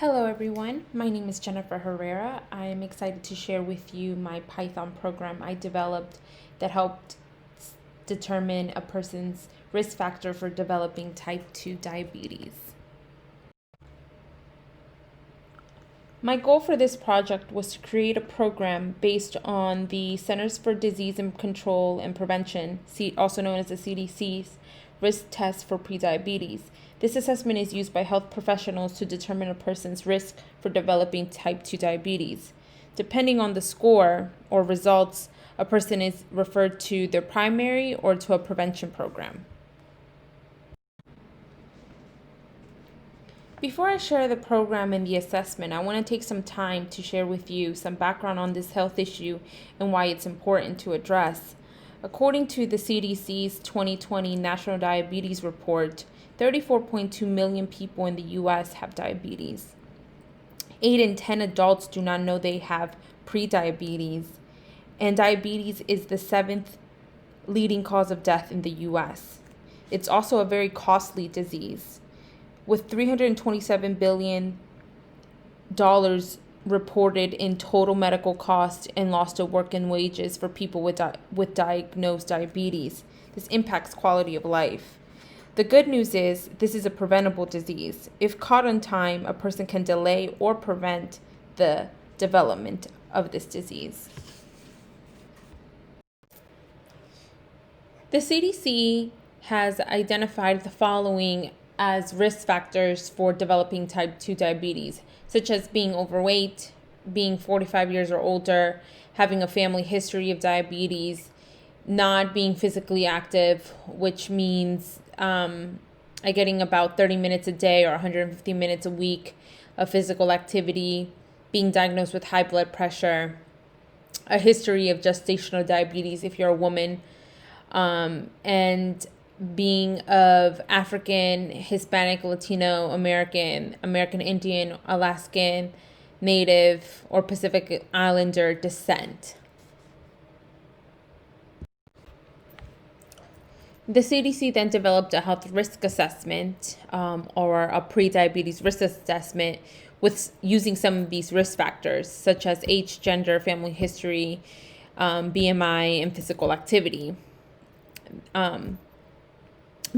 Hello everyone, my name is Jennifer Herrera. I am excited to share with you my Python program I developed that helped determine a person's risk factor for developing type 2 diabetes. My goal for this project was to create a program based on the Centers for Disease and Control and Prevention, also known as the CDC's, risk test for prediabetes. This assessment is used by health professionals to determine a person's risk for developing type 2 diabetes. Depending on the score or results, a person is referred to their primary or to a prevention program. Before I share the program and the assessment, I want to take some time to share with you some background on this health issue and why it's important to address. According to the CDC's 2020 National Diabetes Report, 34.2 million people in the U.S. have diabetes. 8 in 10 adults do not know they have prediabetes, and diabetes is the 7th leading cause of death in the U.S. It's also a very costly disease, with $327 billion reported in total medical costs and loss to work and wages for people with diagnosed diabetes. This impacts quality of life. The good news is this is a preventable disease. If caught on time, a person can delay or prevent the development of this disease. The CDC has identified the following as risk factors for developing type 2 diabetes, such as being overweight, being 45 years or older, having a family history of diabetes, not being physically active, which means getting about 30 minutes a day or 150 minutes a week of physical activity, being diagnosed with high blood pressure, a history of gestational diabetes if you're a woman, and being of African, Hispanic, Latino, American Indian, Alaskan, Native, or Pacific Islander descent. The CDC then developed a health risk assessment or a pre-diabetes risk assessment with using some of these risk factors such as age, gender, family history, BMI, and physical activity.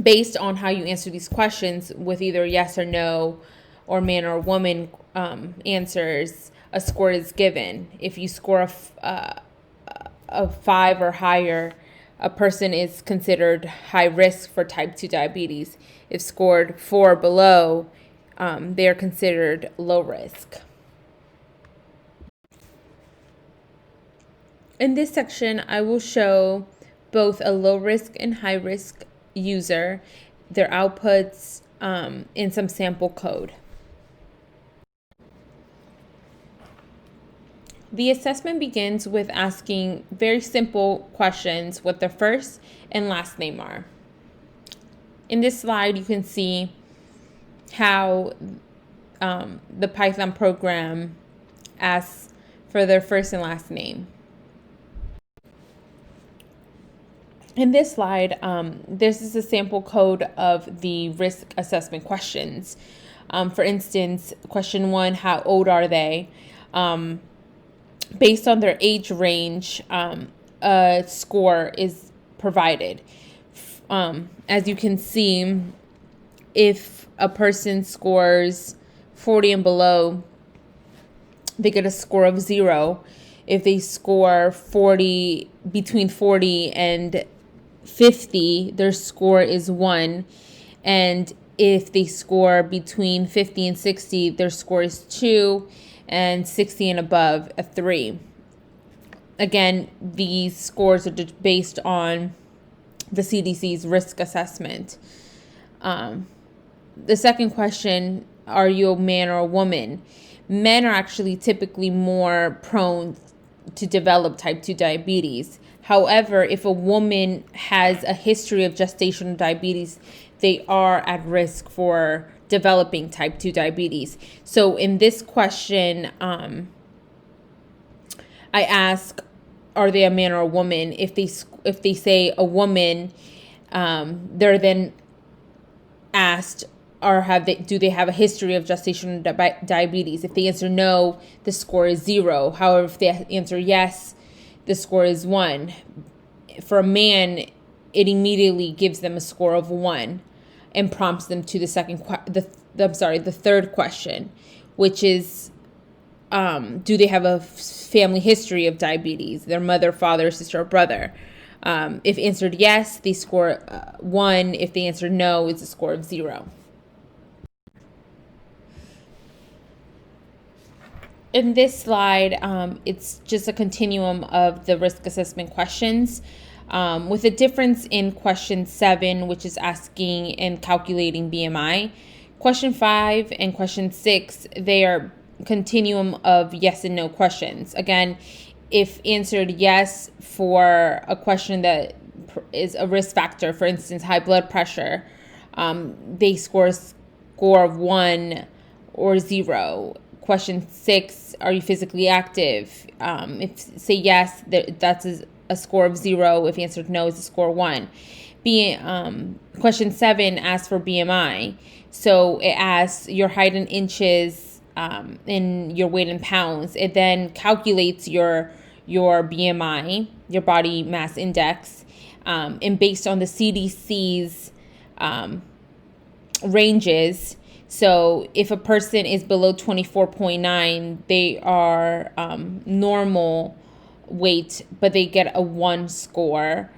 Based on how you answer these questions with either yes or no or man or woman answers, a score is given. If you score a 5 or higher, a person is considered high risk for type 2 diabetes. If scored 4 or below, they are considered low risk. In this section, I will show both a low risk and high risk user, their outputs, and some sample code. The assessment begins with asking very simple questions what their first and last name are. In this slide, you can see how the Python program asks for their first and last name. In this slide, this is a sample code of the risk assessment questions. For instance, question 1, how old are they? Based on their age range, a score is provided. As you can see, if a person scores 40 and below, they get a score of 0. If they score between 40 and 50, their score is 1. And if they score between 50 and 60, their score is 2. And 60 and above, a 3. Again, these scores are based on the CDC's risk assessment. The second question, are you a man or a woman? Men are actually typically more prone to develop type 2 diabetes. However, if a woman has a history of gestational diabetes, they are at risk for developing type 2 diabetes. So in this question, I ask, are they a man or a woman? If they say a woman, they're then asked, do they have a history of gestational diabetes? If they answer no, the score is 0. However, if they answer yes, the score is 1. For a man, it immediately gives them a score of 1 and prompts them to the third question, which is, do they have a family history of diabetes? Their mother, father, sister, or brother. If answered yes, they score 1. If they answered no, it's a score of 0. In this slide, it's just a continuum of the risk assessment questions, with a difference in question 7, which is asking and calculating BMI. Question 5 and question 6, they are continuum of yes and no questions. Again, if answered yes for a question that is a risk factor, for instance, high blood pressure, they score of 1 or 0. Question 6, are you physically active? If say yes, that's a score of 0. If answered no, it's a score 1. Question 7 asks for BMI. So it asks your height in inches and your weight in pounds. It then calculates your BMI, your body mass index, and based on the CDC's ranges. So if a person is below 24.9, they are normal weight, but they get a 1 score.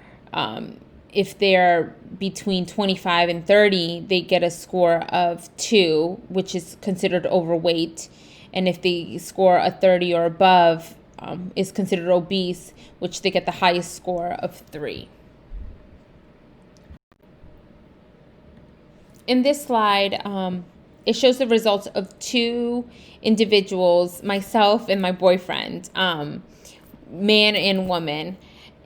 If they're between 25 and 30, they get a score of 2, which is considered overweight. And if they score a 30 or above, is considered obese, which they get the highest score of 3. In this slide, it shows the results of 2 individuals, myself and my boyfriend, man and woman,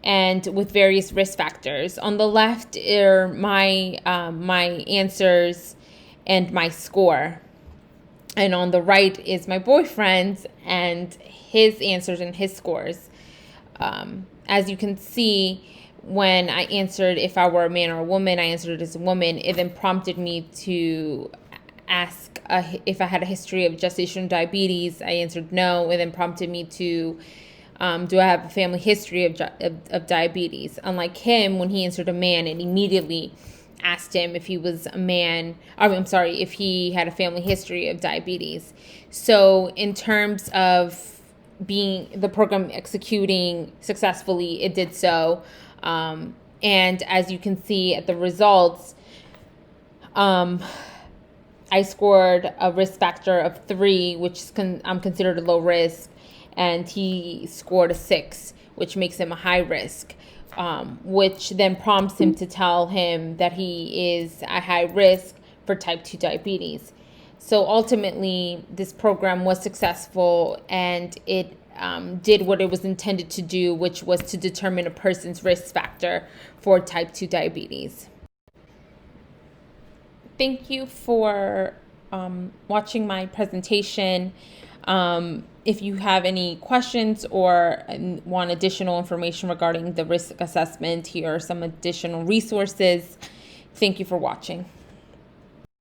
and with various risk factors. On the left are my answers and my score. And on the right is my boyfriend's and his answers and his scores. As you can see, when I answered if I were a man or a woman, I answered as a woman. It then prompted me to ask if I had a history of gestational diabetes. I answered no. It then prompted me to, do I have a family history of diabetes? Unlike him, when he answered a man, it immediately asked him if he was a man, if he had a family history of diabetes. So in terms of the program executing successfully, it did so. And as you can see at the results, I scored a risk factor of 3, which is I'm considered a low risk, and he scored a 6, which makes him a high risk, which then prompts him to tell him that he is a high risk for type 2 diabetes. So ultimately, this program was successful, and it did what it was intended to do, which was to determine a person's risk factor for type 2 diabetes. Thank you for watching my presentation. If you have any questions or want additional information regarding the risk assessment, here are some additional resources. Thank you for watching.